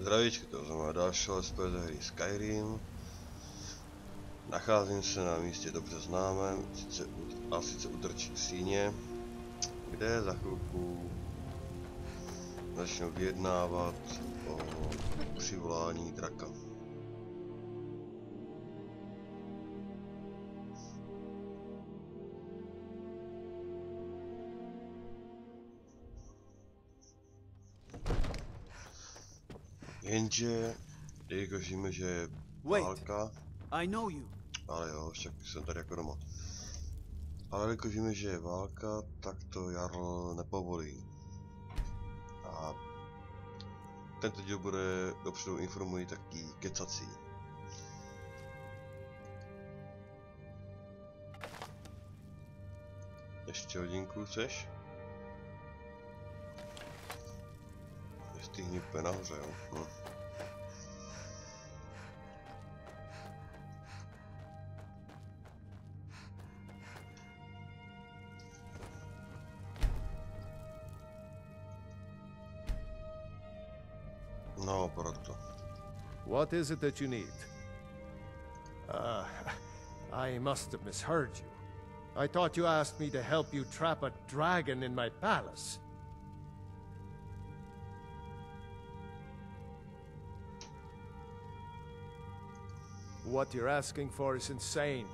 Zdravíčky, to znamená další Letsplay ze hry Skyrim. Nacházím se na místě dobře známém, sice u drčí síně, kde za chvilku začnu vyjednávat o přivolání draka. Jenže, jelikož víme, že je válka, ale jo, však jsem tady jako doma. Ale jelikož víme, že je válka, tak to Jarl nepovolí. A tento díl bude dopředu informují taky kecací. Ještě hodinku chceš? Stihni úplně nahoře, jo? No, proto. What is it that you need? I must have misheard you. I thought you asked me to help you trap a dragon in my palace. What you're asking for is insane.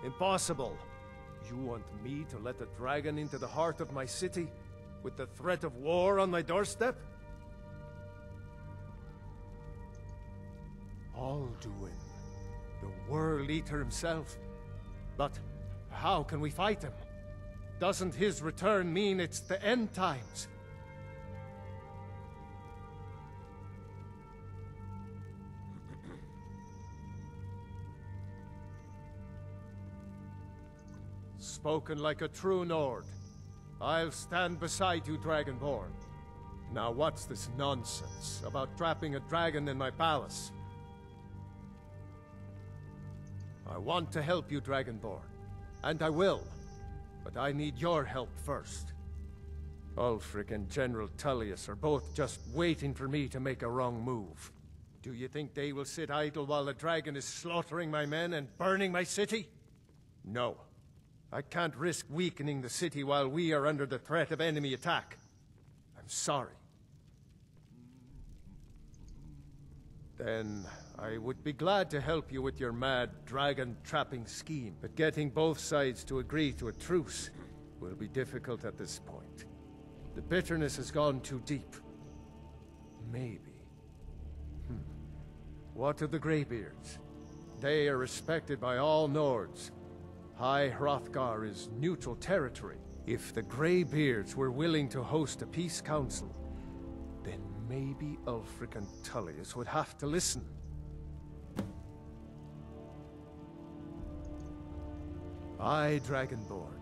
Impossible. You want me to let a dragon into the heart of my city, with the threat of war on my doorstep? Alduin, the World Eater himself. But how can we fight him? Doesn't his return mean it's the end times? Spoken like a true Nord. I'll stand beside you, Dragonborn. Now what's this nonsense about trapping a dragon in my palace? I want to help you, Dragonborn. And I will. But I need your help first. Ulfric and General Tullius are both just waiting for me to make a wrong move. Do you think they will sit idle while the dragon is slaughtering my men and burning my city? No. I can't risk weakening the city while we are under the threat of enemy attack. I'm sorry. Then I would be glad to help you with your mad dragon-trapping scheme, but getting both sides to agree to a truce will be difficult at this point. The bitterness has gone too deep. Maybe. What of the Greybeards? They are respected by all Nords. High Hrothgar is neutral territory. If the Greybeards were willing to host a peace council, then maybe Ulfric and Tullius would have to listen. Aye, Dragonborn.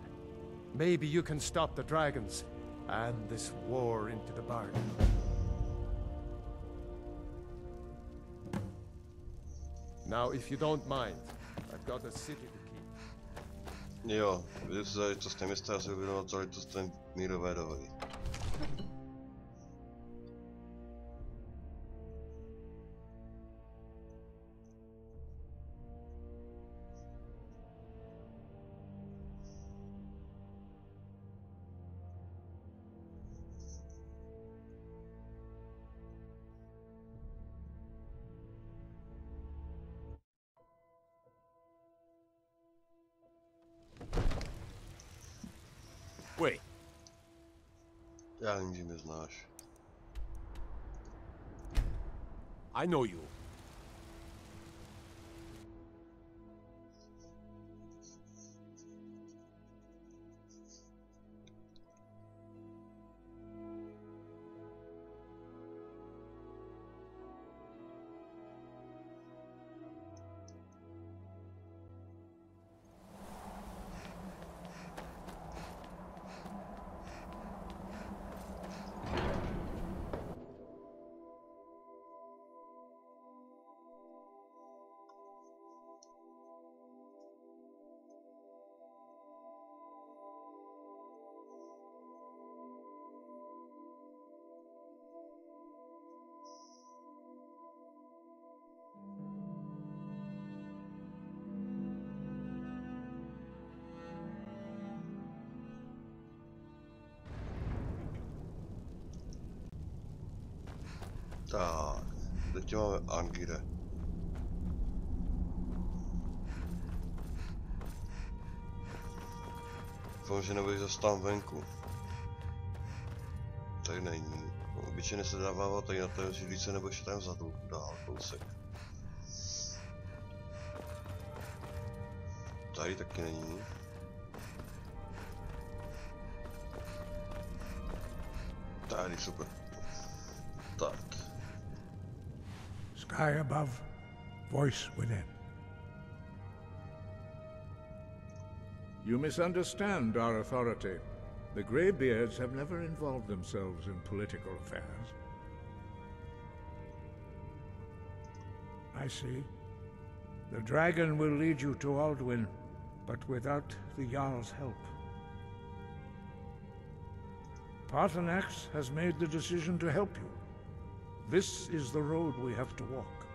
Maybe you can stop the dragons, and this war into the bargain. Now, if you don't mind, I've got a city to keep. Jo, když se záležitost města, já se uvědomovat záležitostem Mírové dohody. Wait. Já vím, že mě znáš. I know you. Tak, teď máme Angire. Doufám, že nebudeš zase tam venku. Tady není. Obyčejně se dává tady na té židlice nebo ještě tam vzadu. Dál kousek. Tady taky není. Tady super. Tak. Sky above, voice within. You misunderstand our authority. The Greybeards have never involved themselves in political affairs. I see. The dragon will lead you to Alduin, but without the Jarl's help. Paarthurnax has made the decision to help you. This is the road we have to walk.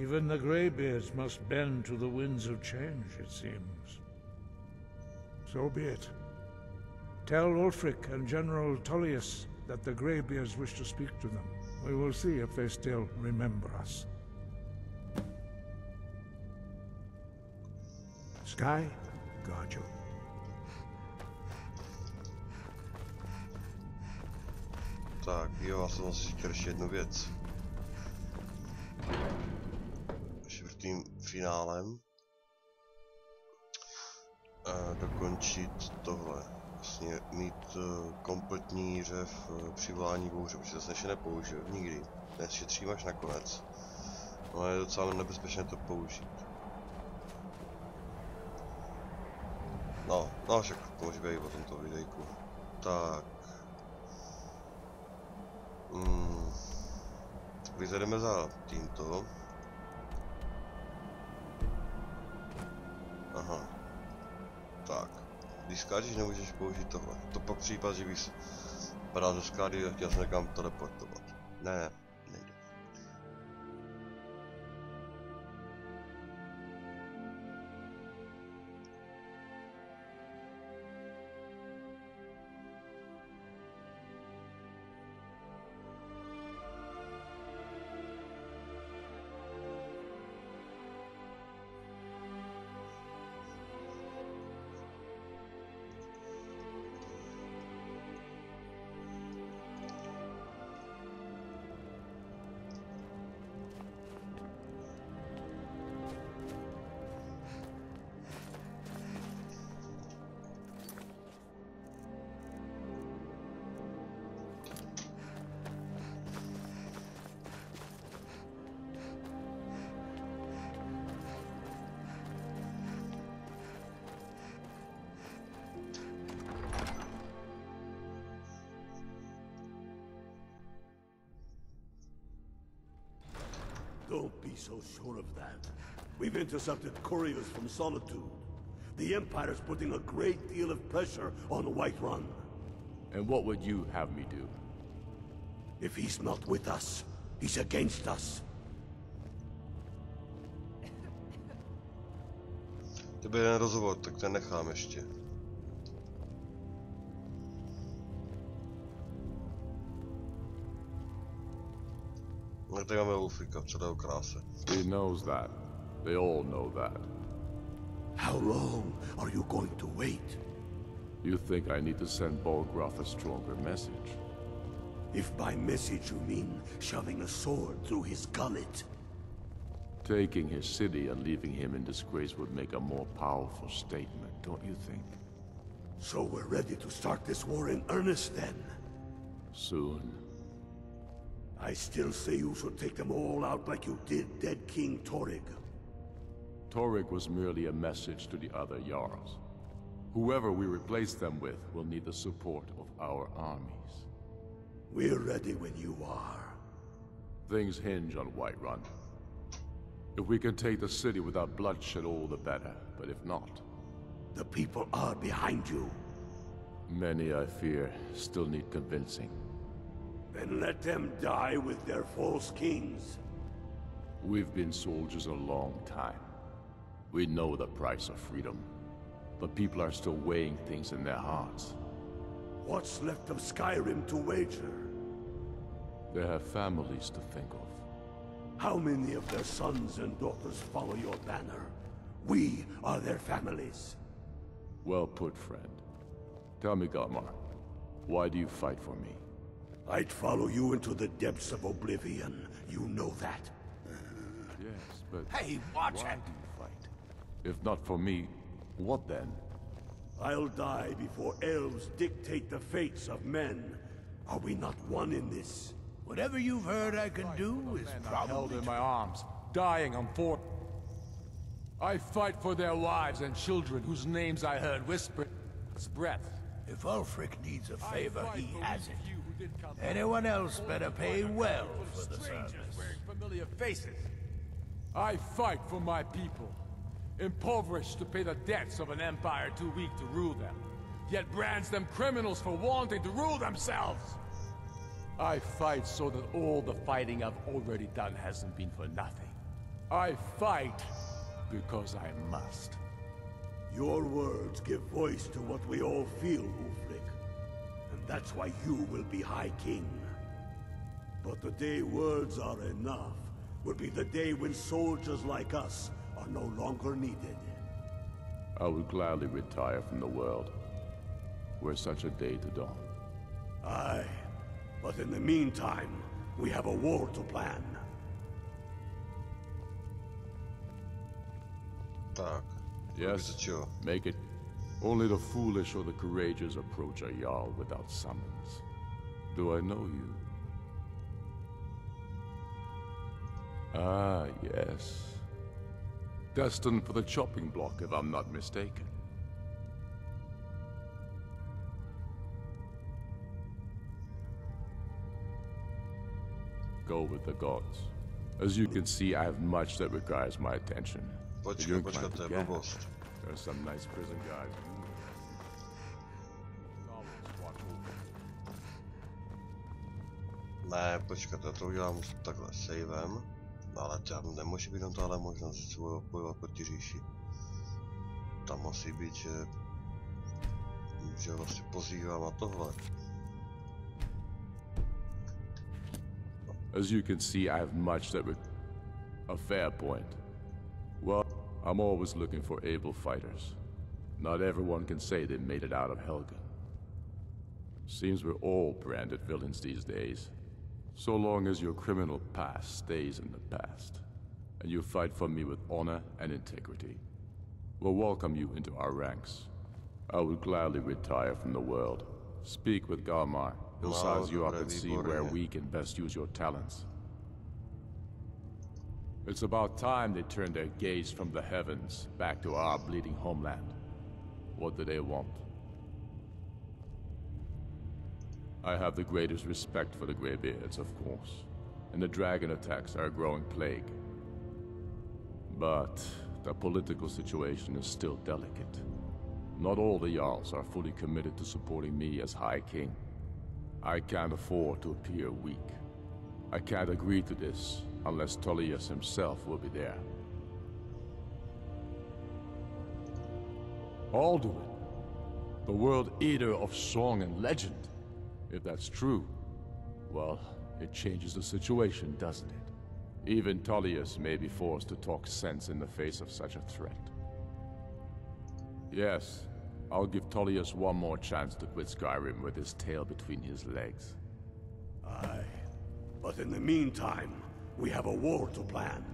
Even the Greybeards must bend to the winds of change, it seems. So be it. Tell Ulfric and General Tullius that the Greybeards wish to speak to them. We will see if they still remember us. Sky, guard you. Tak, jo, já jsem asi chtěl ještě jednu věc. Čtvrtým finálem dokončit tohle. Vlastně mít kompletní řev přivolání bouře, protože to jsem ještě nepoužil nikdy. Dnes šetřím až nakonec. No je docela nebezpečné to použít. No však to může být o tomto videjku. Tak. Vyzvedeme za tímto. Aha. Tak. Když skáčeš, nemůžeš použít tohle. To pak případ, že bys padal ze skády a chtěl se někam teleportovat. Ne, nejde. Don't be so sure of that. We've intercepted couriers from Solitude. The Empire's putting a great deal of pressure on Whiterun. And what would you have me do? If he's not with us, he's against us. To byl jeden rozhovor, tak ten nechám ještě. No tady máme Ulfrika, celého kráse. He knows that. They all know that. How long are you going to wait? You think I need to send Baalgrufa a stronger message? If by message you mean shoving a sword through his gullet. Taking his city and leaving him in disgrace would make a more powerful statement, don't you think? So we're ready to start this war in earnest then? Soon. I still say you should take them all out like you did dead King Torrig. Torrig was merely a message to the other Jarls. Whoever we replace them with will need the support of our armies. We're ready when you are. Things hinge on Whiterun. If we can take the city without bloodshed, all the better. But if not... The people are behind you. Many, I fear, still need convincing. Then let them die with their false kings. We've been soldiers a long time. We know the price of freedom. But people are still weighing things in their hearts. What's left of Skyrim to wager? They have families to think of. How many of their sons and daughters follow your banner? We are their families. Well put, friend. Tell me, Galmar, why do you fight for me? I'd follow you into the depths of oblivion. You know that. Yes, but Hey, watch why it! do you fight? If not for me, what then? I'll die before elves dictate the fates of men. Are we not one in this? Whatever you've heard I can do is Held probably in my arms, dying on fort. I fight for their wives and children whose names I heard whispered its breath. If Ulfric needs a favor, he has it. Anyone else better pay well for the service. Wearing familiar faces. I fight for my people, impoverished to pay the debts of an empire too weak to rule them, yet brands them criminals for wanting to rule themselves. I fight so that all the fighting I've already done hasn't been for nothing. I fight because I must. Your words give voice to what we all feel, Ulfric. And that's why you will be High King. But the day words are enough will be the day when soldiers like us are no longer needed. I would gladly retire from the world, were such a day to dawn. Aye, but in the meantime, we have a war to plan. Tak. Yes, make it. Only the foolish or the courageous approach a Jarl without summons. Do I know you? Ah, yes. Destined for the chopping block, if I'm not mistaken. Go with the gods. As you can see, I have much that requires my attention. Počkat, to je blbost. There's some nice prison guys. Ne, počkat, já to udělám takhle savem. Ale tam nemůže být tahle možnost, že se budu bojovat proti říši. Tam musí být, že vlastně pozývám na tohle. As you can see, I have much that a fair point. Well, I'm always looking for able fighters. Not everyone can say they made it out of Helgen. Seems we're all branded villains these days. So long as your criminal past stays in the past, and you fight for me with honor and integrity, we'll welcome you into our ranks. I would gladly retire from the world. Speak with Galmar. He'll size you up and see where we can best use your talents. It's about time they turned their gaze from the heavens back to our bleeding homeland. What do they want? I have the greatest respect for the Greybeards, of course, and the dragon attacks are a growing plague. But the political situation is still delicate. Not all the Jarls are fully committed to supporting me as High King. I can't afford to appear weak. I can't agree to this unless Tullius himself will be there. Alduin, the world eater of song and legend. If that's true, well, it changes the situation, doesn't it? Even Tullius may be forced to talk sense in the face of such a threat. Yes, I'll give Tullius one more chance to quit Skyrim with his tail between his legs. Aye, but in the meantime, we have a war to plan.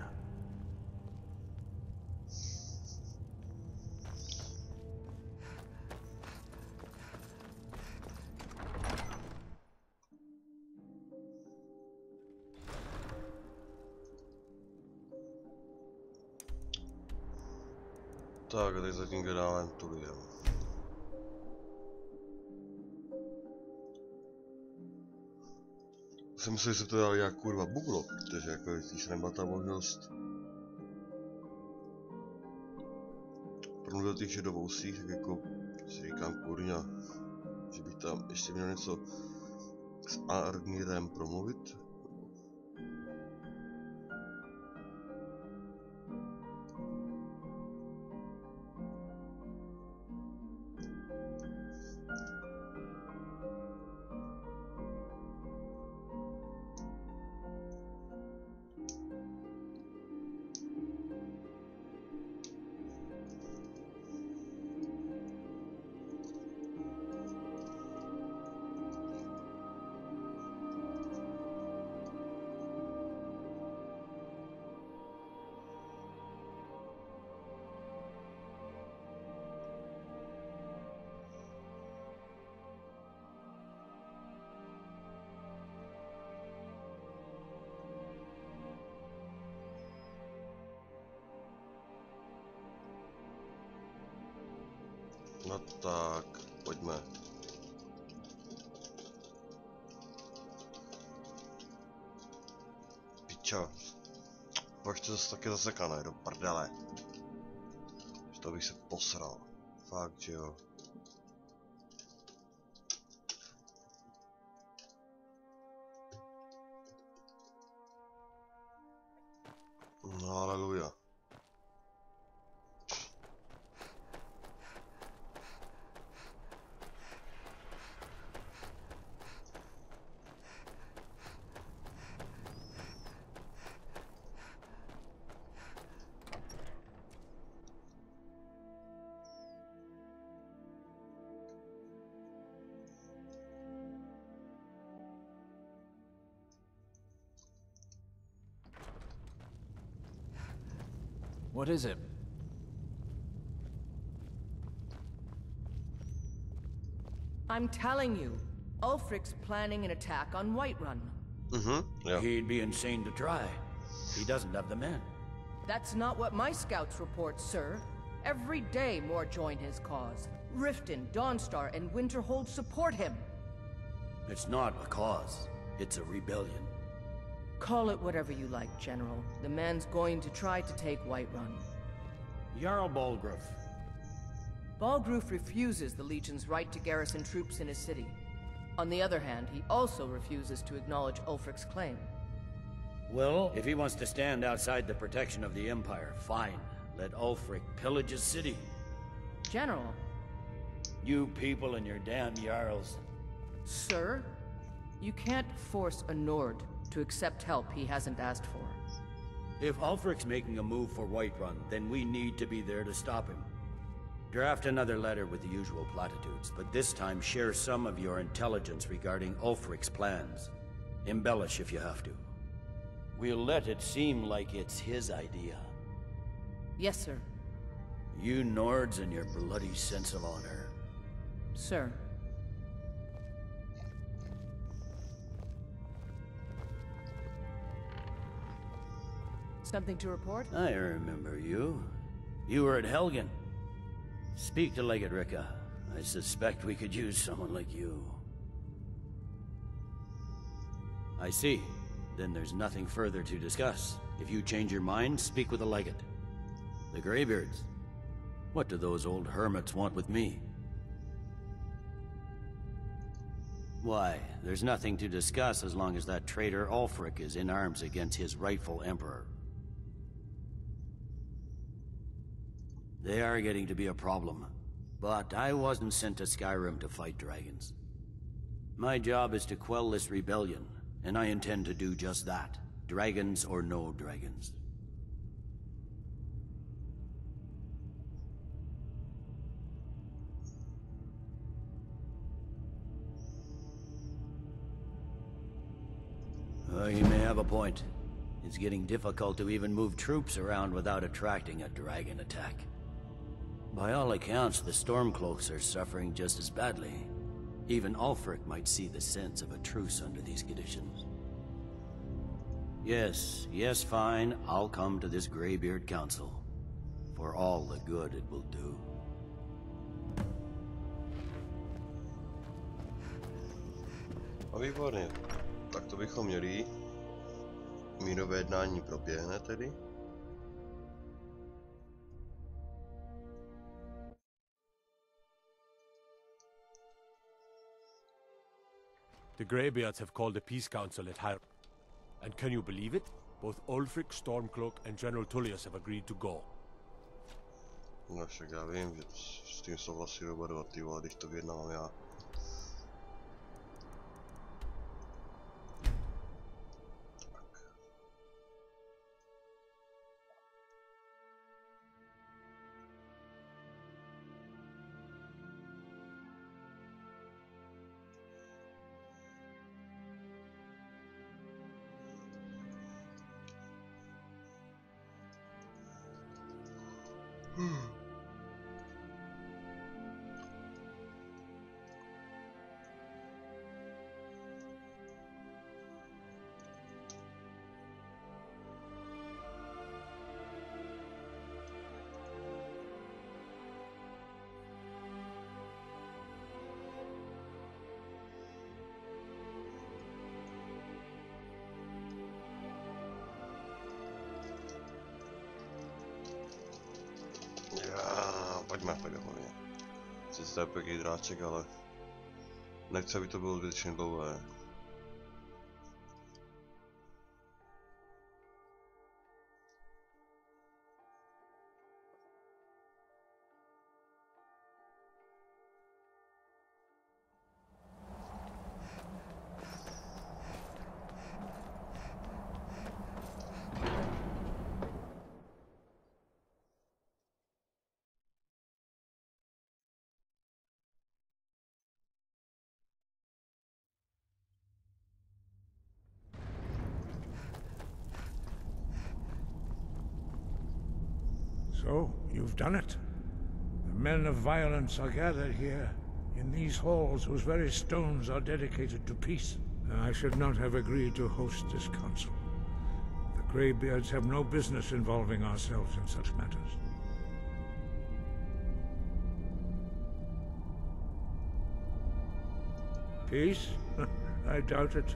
Tak, a teď zatím generálem Tuliem. Jsem myslel, že se to dali jak kurva buglo, protože jako když nebyla ta možnost promluvit těch šedovousích, tak jako si říkám kurňa, že bych tam ještě měl něco s Arnirem promluvit. No tak, pojďme. Piča. Proč to zase taky zasekané, do prdele. Že to bych se posral. Fakt, že jo. No, haleluja. What is it? I'm telling you, Ulfric's planning an attack on Whiterun. Yeah. He'd be insane to try. He doesn't have the men. That's not what my scouts report, sir. Every day more join his cause. Riften, Dawnstar, and Winterhold support him. It's not a cause. It's a rebellion. Call it whatever you like, General. The man's going to try to take Whiterun. Jarla Baalgrufa. Baalgrufa refuses the Legion's right to garrison troops in his city. On the other hand, he also refuses to acknowledge Ulfric's claim. Well, if he wants to stand outside the protection of the Empire, fine. Let Ulfric pillage his city. General. You people and your damn Jarls. Sir, you can't force a Nord to accept help he hasn't asked for. If Ulfric's making a move for Whiterun, then we need to be there to stop him. Draft another letter with the usual platitudes, but this time share some of your intelligence regarding Ulfric's plans. Embellish if you have to. We'll let it seem like it's his idea. Yes, sir. You Nords and your bloody sense of honor. Sir. Something to report? I remember you. You were at Helgen. Speak to Legate Ricka. I suspect we could use someone like you. I see. Then there's nothing further to discuss. If you change your mind, speak with the Legate. The Greybeards. What do those old hermits want with me? Why, there's nothing to discuss as long as that traitor Ulfric is in arms against his rightful emperor. They are getting to be a problem. But I wasn't sent to Skyrim to fight dragons. My job is to quell this rebellion, and I intend to do just that. Dragons or no dragons. You may have a point. It's getting difficult to even move troops around without attracting a dragon attack. By all accounts, the Stormcloaks are suffering just as badly. Even Ulfric might see the sense of a truce under these conditions. Yes, fine. I'll come to this Greybeard Council. For all the good it will do. A výborně. Tak to bychom měli. Mírové jednání proběhne tedy. The Greybeards have called a peace council at Hyr. And can you believe it? Both Ulfric, Stormcloak, and General Tullius have agreed to go. No však já vím, že s tím souhlasí oba dva, ty vole, když to vyjednávám já. to je pěkný dráček, ale nechci, aby to bylo zbytečně dlouhé. So, you've done it. The men of violence are gathered here, in these halls whose very stones are dedicated to peace. I should not have agreed to host this council. The Greybeards have no business involving ourselves in such matters. Peace? I doubt it.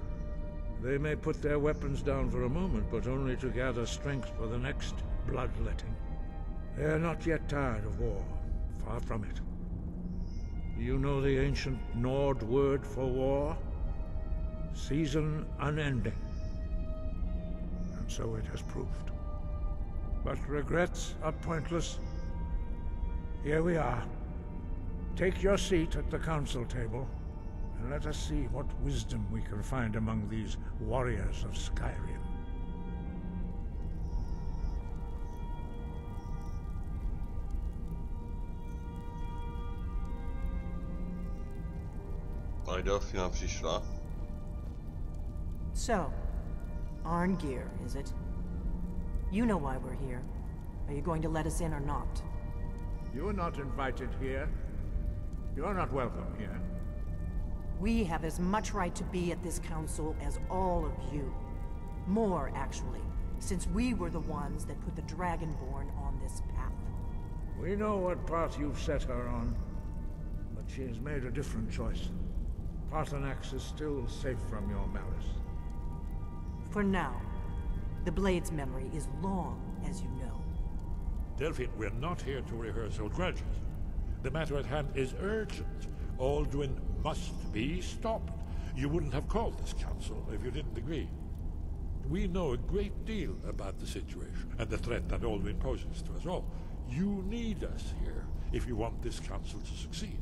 They may put their weapons down for a moment, but only to gather strength for the next bloodletting. They are not yet tired of war. Far from it. You know the ancient Nord word for war? Season unending. And so it has proved. But regrets are pointless. Here we are. Take your seat at the council table, and let us see what wisdom we can find among these warriors of Skyrim. So, Arngeir, is it? You know why we're here. Are you going to let us in or not? You're not invited here. You're not welcome here. We have as much right to be at this council as all of you. More, actually, since we were the ones that put the Dragonborn on this path. We know what path you've set her on, but she has made a different choice. Paarthurnax is still safe from your malice. For now. The Blade's memory is long, as you know. Delphine, we're not here to rehearse old grudges. The matter at hand is urgent. Alduin must be stopped. You wouldn't have called this council if you didn't agree. We know a great deal about the situation and the threat that Alduin poses to us all. You need us here if you want this council to succeed.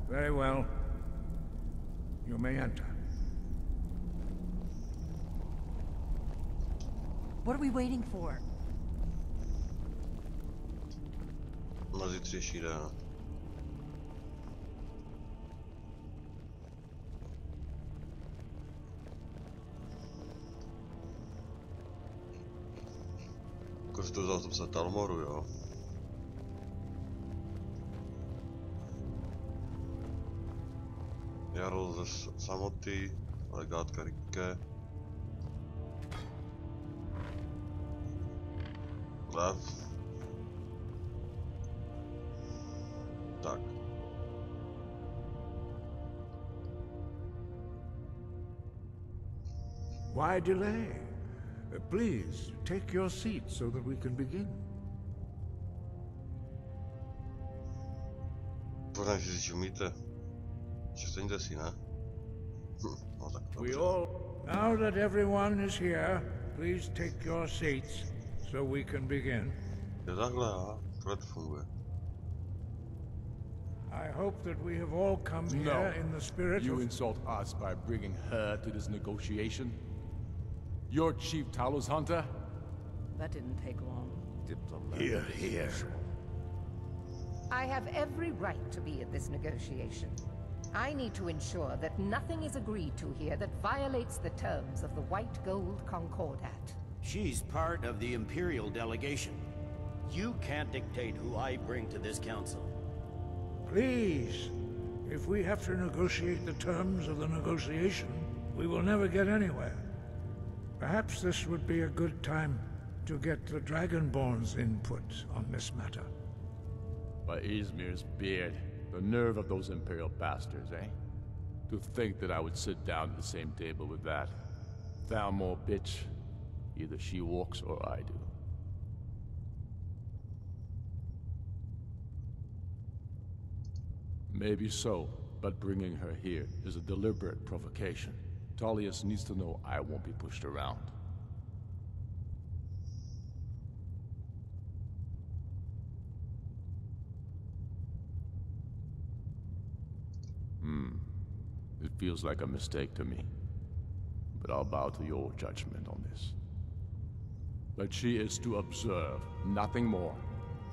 Very well. You may enter. What are we waiting for? Na zítřejší den. Jakože to zástupce Talmoru, jo? Jarl ze samoty, legát Karike. Lev. Tak. Why delay? Please, take your seat so that we can begin. Pořád si umíte. Přestaňte si, ne? No tak dobře. Now that everyone is here, please take your seats so we can begin. Je takhle, a klid funguje. I hope that we have all come here in the spirit You of... insult us by bringing her to this negotiation? Your chief Talos hunter? That didn't take long. Hear, hear. I have every right to be at this negotiation. I need to ensure that nothing is agreed to here that violates the terms of the White Gold Concordat. She's part of the Imperial delegation. You can't dictate who I bring to this council. Please, if we have to negotiate the terms of the negotiation, we will never get anywhere. Perhaps this would be a good time to get the Dragonborn's input on this matter. By Izmir's beard. The nerve of those Imperial bastards, eh? To think that I would sit down at the same table with that. Thalmor bitch. Either she walks or I do. Maybe so, but bringing her here is a deliberate provocation. Tullius needs to know I won't be pushed around. It feels like a mistake to me, but I'll bow to your judgment on this. But she is to observe, nothing more.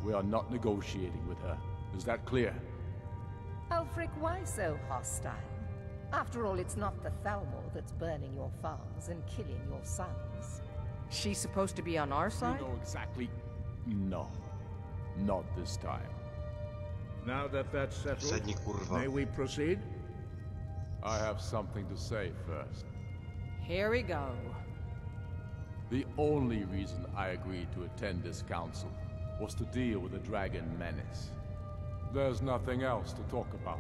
We are not negotiating with her. Is that clear? Ulfric, why so hostile? After all, it's not the Thalmor that's burning your farms and killing your sons. She's supposed to be on our side? You know exactly... No. Not this time. Now that that's settled, may we proceed? I have something to say first. Here we go. The only reason I agreed to attend this council was to deal with the dragon menace. There's nothing else to talk about.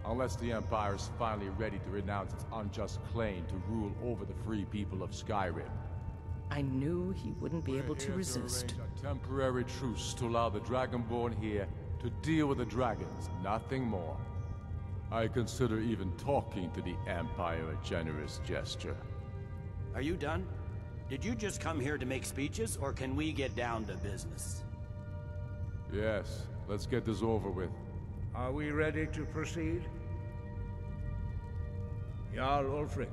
Unless the Empire is finally ready to renounce its unjust claim to rule over the free people of Skyrim. I knew he wouldn't be able to resist. To arrange a temporary truce to allow the Dragonborn here to deal with the dragons, nothing more. I consider even talking to the Empire a generous gesture. Are you done? Did you just come here to make speeches, or can we get down to business? Yes, let's get this over with. Are we ready to proceed? Jarl Ulfric,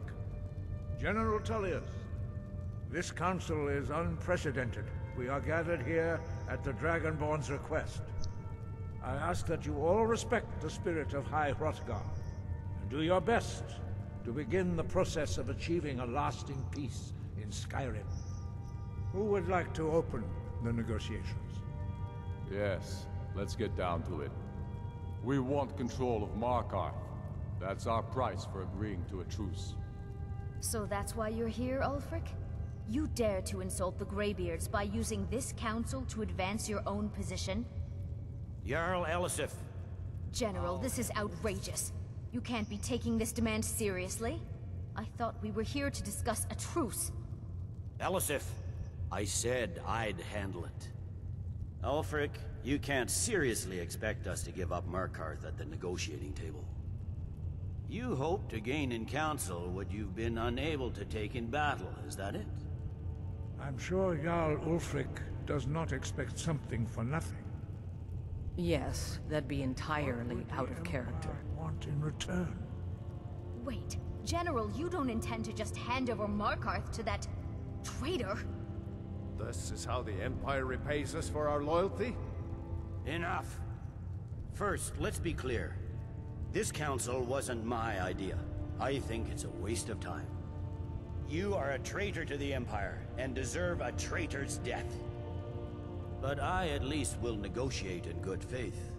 General Tullius, this council is unprecedented. We are gathered here at the Dragonborn's request. I ask that you all respect the spirit of High Hrothgar, and do your best to begin the process of achieving a lasting peace in Skyrim. Who would like to open the negotiations? Yes, let's get down to it. We want control of Markarth. That's our price for agreeing to a truce. So that's why you're here, Ulfric? You dare to insult the Greybeards by using this council to advance your own position? Jarl Elisif. General, this is outrageous. You can't be taking this demand seriously. I thought we were here to discuss a truce. Elisif, I said I'd handle it. Ulfric, you can't seriously expect us to give up Markarth at the negotiating table. You hope to gain in council what you've been unable to take in battle, is that it? I'm sure Jarl Ulfric does not expect something for nothing. Yes, that'd be entirely out of character. Want in return? Wait, General, you don't intend to just hand over Markarth to that traitor? This is how the Empire repays us for our loyalty? Enough. First, let's be clear. This council wasn't my idea. I think it's a waste of time. You are a traitor to the Empire, and deserve a traitor's death. But I at least will negotiate in good faith.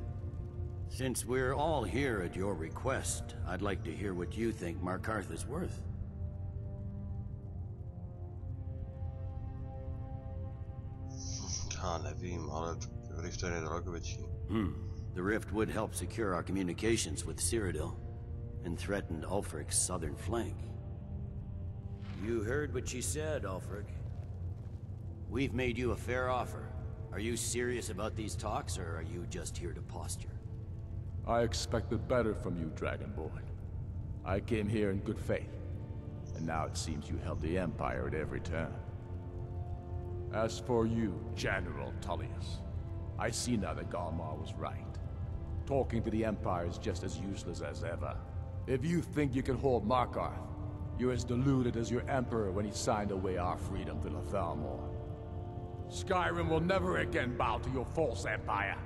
Since we're all here at your request, I'd like to hear what you think Markarth is worth. Nevím, ale rift je daleko větší. The rift would help secure our communications with Cyrodiil, and threatened Ulfric's southern flank. You heard what she said, Ulfric. We've made you a fair offer. Are you serious about these talks, or are you just here to posture? I expected better from you, Dragonborn. I came here in good faith, and now it seems you help the Empire at every turn. As for you, General Tullius, I see now that Galmar was right. Talking to the Empire is just as useless as ever. If you think you can hold Markarth, you're as deluded as your Emperor when he signed away our freedom to the Thalmor. Skyrim will never again bow to your false empire.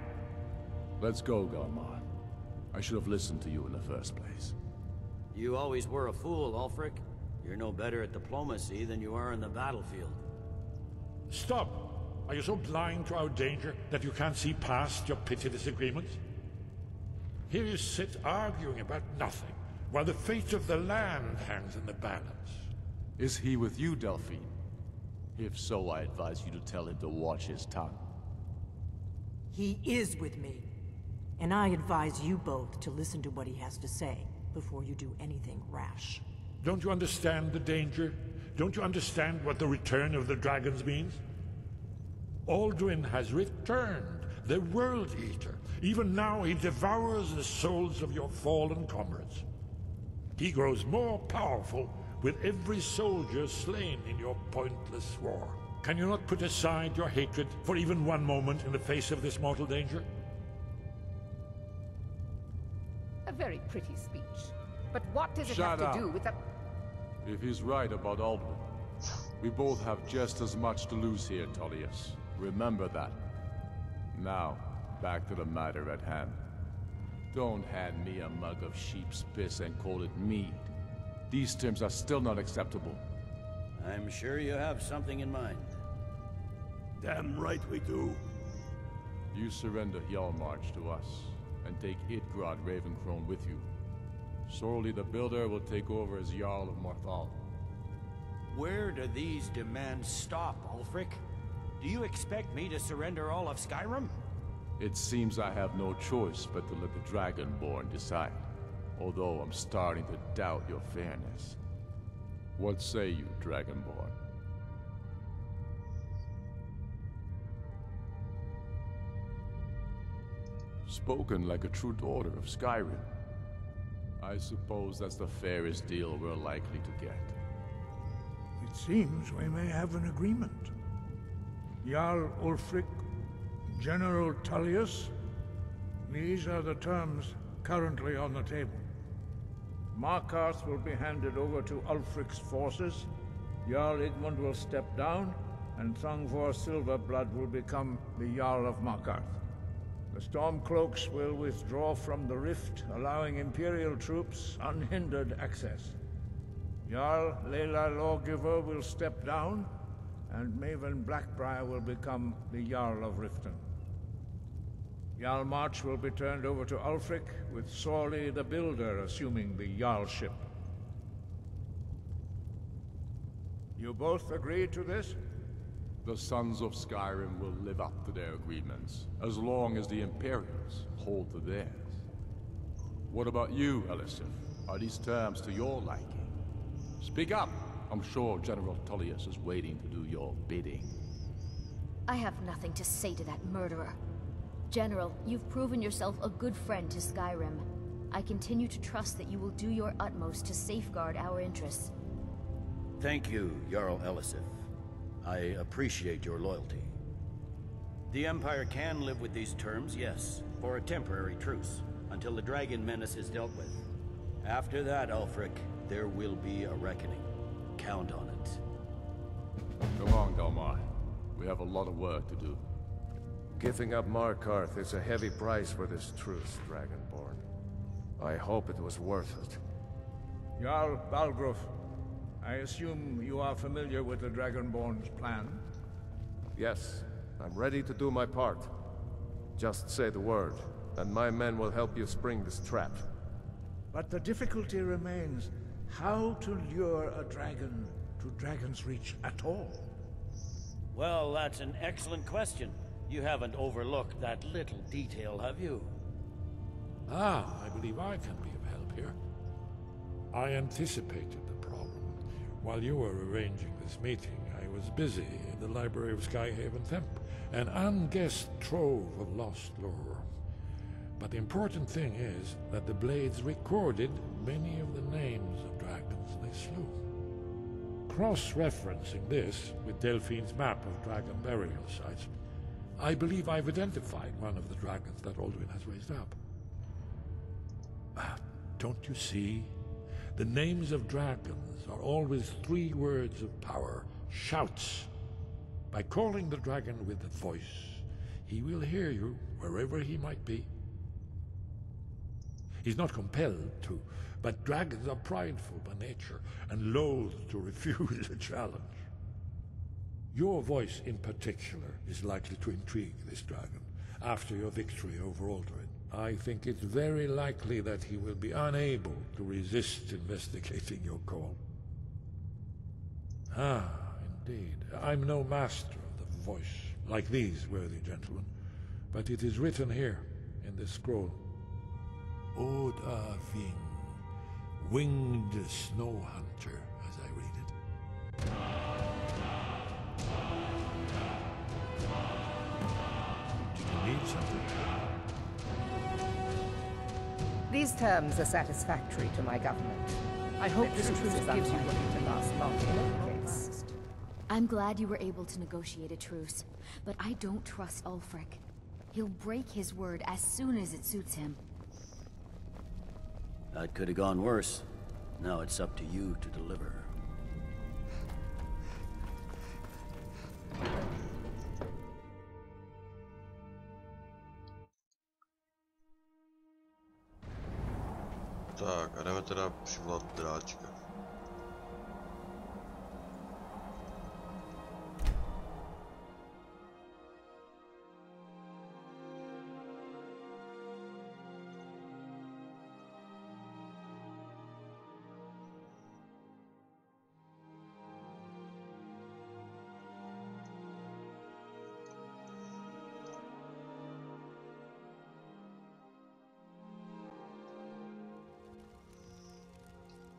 Let's go, Galmar. I should have listened to you in the first place. You always were a fool, Ulfric. You're no better at diplomacy than you are in the battlefield. Stop! Are you so blind to our danger that you can't see past your petty disagreements? Here you sit arguing about nothing, while the fate of the land hangs in the balance. Is he with you, Delphine? If so, I advise you to tell him to watch his tongue. He is with me. And I advise you both to listen to what he has to say before you do anything rash. Don't you understand the danger? Don't you understand what the return of the dragons means? Alduin has returned, the World Eater, Even now, he devours the souls of your fallen comrades. He grows more powerful with every soldier slain in your pointless war. Can you not put aside your hatred for even one moment in the face of this mortal danger? A very pretty speech. But what does it have to do with the... If he's right about Alduina, we both have just as much to lose here, Tullius. Remember that. Now, back to the matter at hand. Don't hand me a mug of sheep's piss and call it mead. These terms are still not acceptable. I'm sure you have something in mind. Damn right we do. You surrender Hjalmarch to us, and take Idgrod Ravencrone with you. Sorely the Builder will take over as Jarl of Morthal. Where do these demands stop, Ulfric? Do you expect me to surrender all of Skyrim? It seems I have no choice but to let the Dragonborn decide. Although I'm starting to doubt your fairness. What say you, Dragonborn? Spoken like a true daughter of Skyrim. I suppose that's the fairest deal we're likely to get. It seems we may have an agreement. Jarl Ulfric, General Tullius, these are the terms currently on the table. Markarth will be handed over to Ulfric's forces, Jarl Igmund will step down, and Thangvor Silverblood will become the Jarl of Markarth. The Stormcloaks will withdraw from the rift, allowing Imperial troops unhindered access. Jarl Lela Lawgiver will step down, and Maven Blackbriar will become the Jarl of Riften. Hjalmarch will be turned over to Ulfric, with Sorley the Builder assuming the Jarlship. You both agree to this? The Sons of Skyrim will live up to their agreements, as long as the Imperials hold to theirs. What about you, Elisif? Are these terms to your liking? Speak up! I'm sure General Tullius is waiting to do your bidding. I have nothing to say to that murderer. General, you've proven yourself a good friend to Skyrim. I continue to trust that you will do your utmost to safeguard our interests. Thank you, Jarl Elisif. I appreciate your loyalty. The Empire can live with these terms, yes, for a temporary truce, until the dragon menace is dealt with. After that, Ulfric, there will be a reckoning. Count on it. Come on, Dalmar. We have a lot of work to do. Giving up Markarth is a heavy price for this truce, Dragonborn. I hope it was worth it. Jarl Baalgrufa, I assume you are familiar with the Dragonborn's plan? Yes, I'm ready to do my part. Just say the word, and my men will help you spring this trap. But the difficulty remains how to lure a dragon to Dragon's Reach at all. Well, that's an excellent question. You haven't overlooked that little detail, have you? Ah, I believe I can be of help here. I anticipated the problem. While you were arranging this meeting, I was busy in the library of Skyhaven Temp, an unguessed trove of lost lore. But the important thing is that the Blades recorded many of the names of dragons they slew. Cross-referencing this with Delphine's map of dragon burial sites, I believe I've identified one of the dragons that Alduin has raised up. Don't you see? The names of dragons are always 3 words of power, shouts. By calling the dragon with a voice, he will hear you wherever he might be. He's not compelled to, but dragons are prideful by nature and loath to refuse a challenge. Your voice in particular is likely to intrigue this dragon after your victory over Alduin. I think it's very likely that he will be unable to resist investigating your call. Ah, indeed. I'm no master of the voice, like these worthy gentlemen, but it is written here in this scroll. Oda Ving, winged snow hunter, as I read it. Did you need something? These terms are satisfactory to my government. I hope this truce gives you what to last long in any case. I'm glad you were able to negotiate a truce, but I don't trust Ulfric. He'll break his word as soon as it suits him. That could have gone worse. Now it's up to you to deliver. Tak, a jdeme teda přivolat dráčka.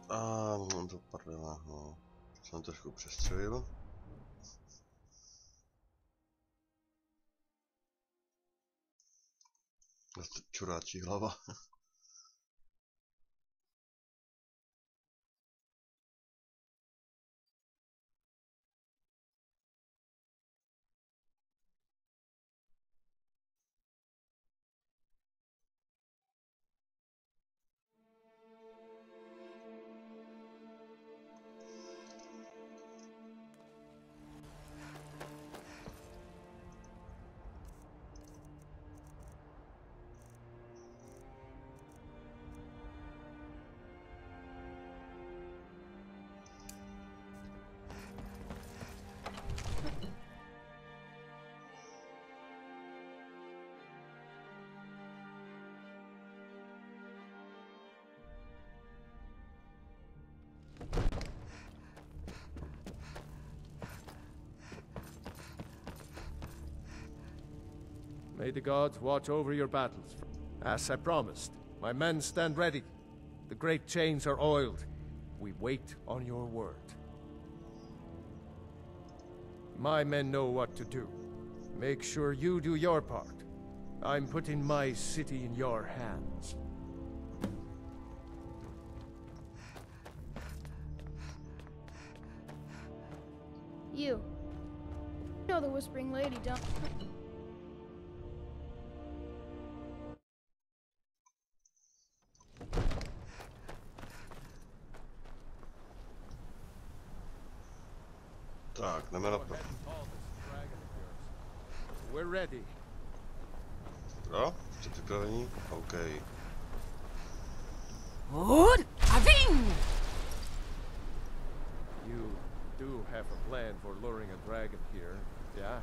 A mám to pardela, no. Jsem trošku přestřelil. Čuráčí hlava. May the gods watch over your battles. As I promised, my men stand ready. The great chains are oiled. We wait on your word. My men know what to do. Make sure you do your part. I'm putting my city in your hands. You know the Whispering Lady, don't you? Tak, jdeme na to. We're ready. Jo, jste připravení? OK. You do have a plan for luring a dragon here, yeah?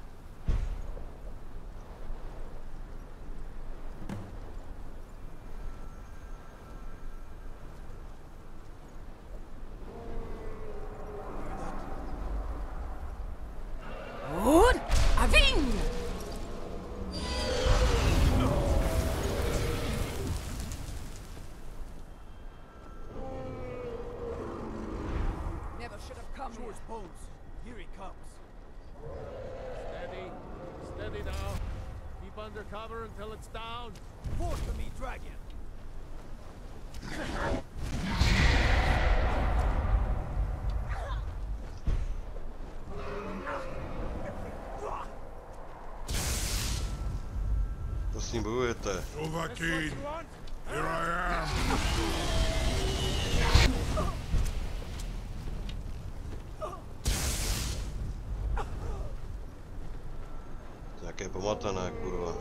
Here he comes. Steady. Steady now. Keep under cover until it's down. Forth to me, dragon. To s ním bojujete. Overkeen, here I am. Nějaké pomatané, kurva.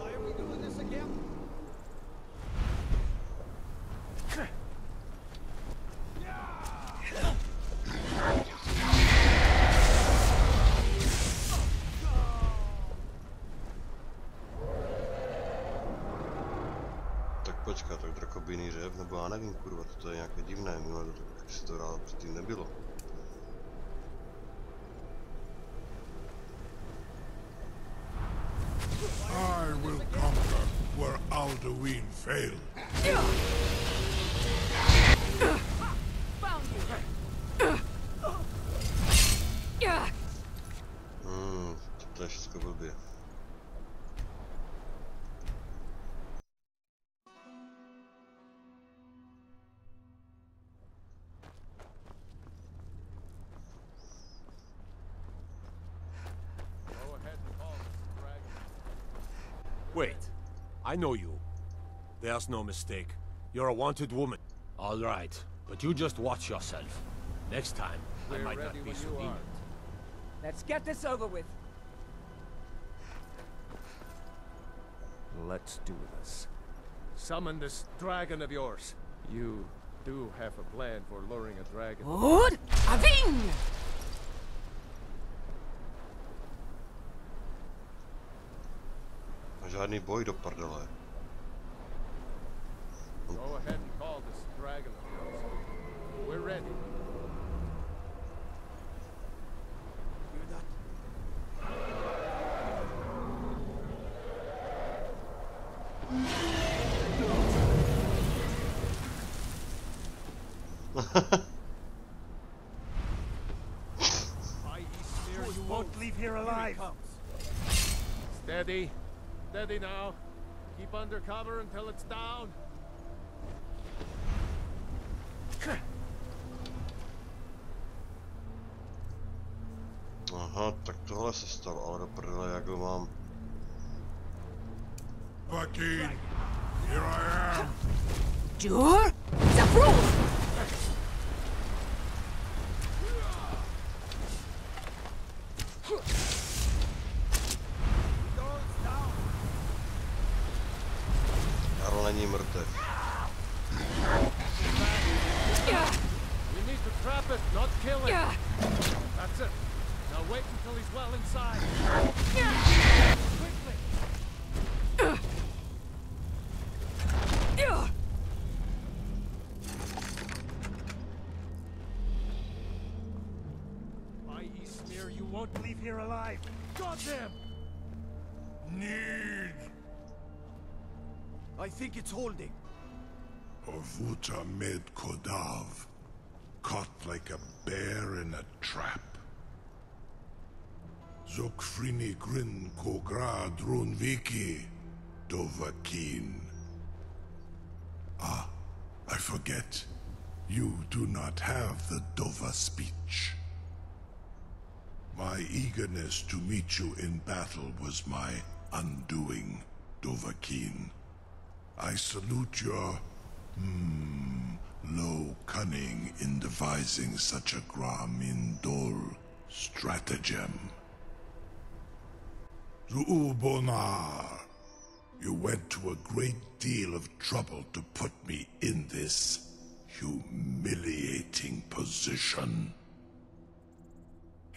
Tak počkat, tak drakobíný řev, nebo já nevím, kurva, to je nějaké divné, mimo to, tak si to rád předtím nebylo. I will conquer where Alduina failed. To je všechno blbě. Wait. I know you. There's no mistake. You're a wanted woman. All right, but you just watch yourself. Next time, I might not be so mean. Let's get this over with. Let's do this. Summon this dragon of yours. You do have a plan for luring a dragon. Good. Aving! Žádný boj do prdele. Go ahead and call this dragon of yours. We're ready. Hear that? You won't leave here alive. Steady. Steady now. Keep under cover until it's down. Aha, tak tohle se stalo, ale do prdele, jak ho mám. Fucking, here I am. Dur? Zaprův! Jarl není mrtev. We need to trap it, not kill it. That's it. Now wait until he's well inside. Quickly. I.e. Smear, you won't leave here alive. Goddamn! Need. I think it's holding. Ovuta med Kodav, caught like a bear in a trap. Zokfrini grin kogra drunviki, Dovakin. Ah, I forget. You do not have the Dova speech. My eagerness to meet you in battle was my undoing, Dovakin. I salute your, low cunning in devising such a Gramindol stratagem. Zuubonar, you went to a great deal of trouble to put me in this humiliating position.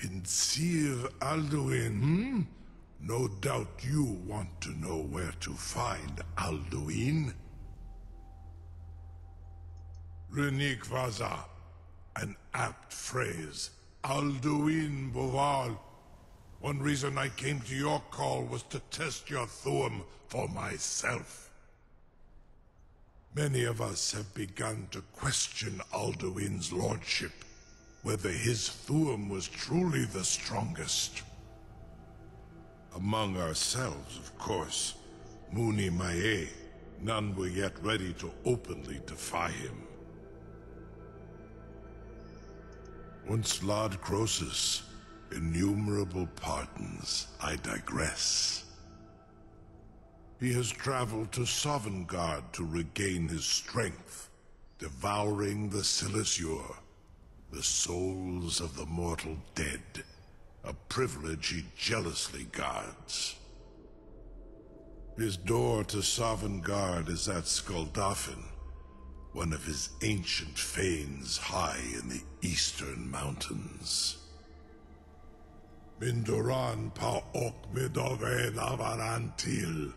Insir Alduin, No doubt you want to know where to find Alduin. Renikvaza, an apt phrase. Alduin Boval. One reason I came to your call was to test your Thuum for myself. Many of us have begun to question Alduin's lordship, whether his Thuum was truly the strongest. Among ourselves, of course, Muni Mae, none were yet ready to openly defy him. Once Lord Croesus, innumerable pardons, I digress. He has traveled to Sovngarde to regain his strength, devouring the Silesure, the souls of the mortal dead, a privilege he jealously guards. His door to Sovngarde is at Skuldafn, one of his ancient fanes high in the eastern mountains. Mindoran pa ok midove lavarantil.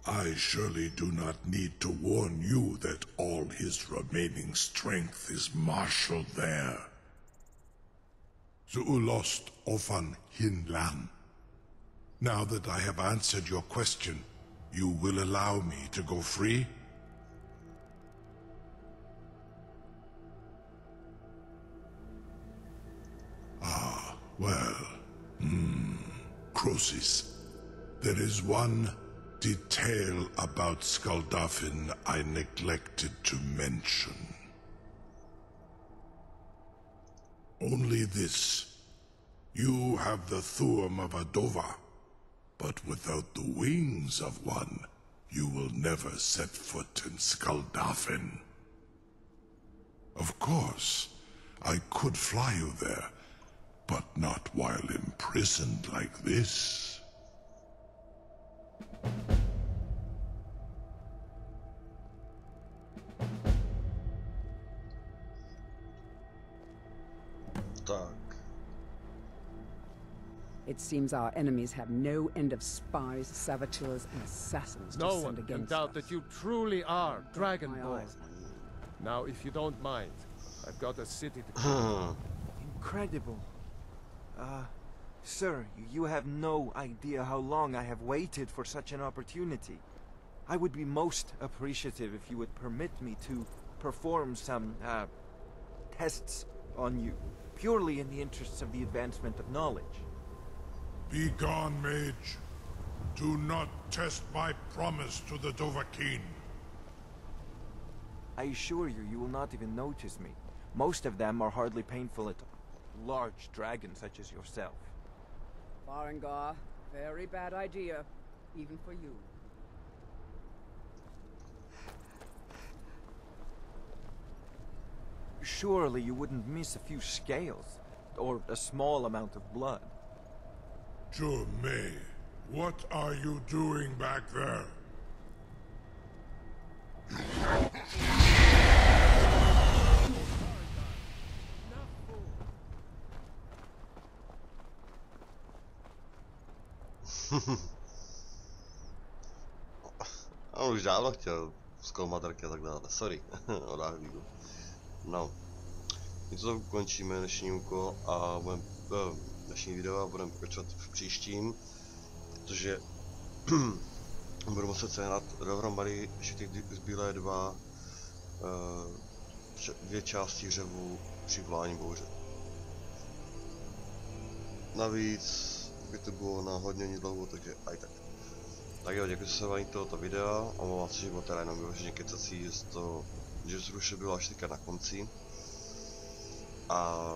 I surely do not need to warn you that all his remaining strength is marshaled there. Zuulost ofan hinlan. Now that I have answered your question, you will allow me to go free? Ah, well, Croesus, there is one detail about Skuldafn I neglected to mention. Only this. You have the Thuum of Adova. But without the wings of one, you will never set foot in Skuldafn. Of course, I could fly you there, but not while imprisoned like this. It seems our enemies have no end of spies, saboteurs, and assassins no to send one against can doubt us. that you truly are Dragonborn. My eyes on you. Now, if you don't mind, I've got a city to clean. Incredible. Sir, you have no idea how long I have waited for such an opportunity. I would be most appreciative if you would permit me to perform some, tests on you, purely in the interests of the advancement of knowledge. Be gone, mage. Do not test my promise to the Dovahkiin. I assure you, you will not even notice me. Most of them are hardly painful at all. Large dragons such as yourself. Farengar, very bad idea, even for you. Surely you wouldn't miss a few scales, or a small amount of blood. May, what are you doing back there? On už dávno chtěl zkoumat draka a tak dále, sorry, odháhlíku. No, my to ukončíme dnešní úkol a budeme dnešní video a budeme pokračovat v příštím, protože budu muset sehnat dohromady ještě ty zbylé dvě části hřevu přivolání bouře. Navíc by to bylo na hodně dlouho, takže aj tak. Tak jo, děkuji za sledování tohoto videa, omlouvám se, že bylo teda jenom vyloženě kecací, že zruše bylo až teďka na konci. A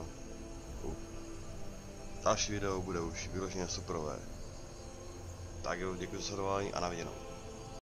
další video bude už vyloženě superové. Tak jo, děkuji za sledování a na viděnou.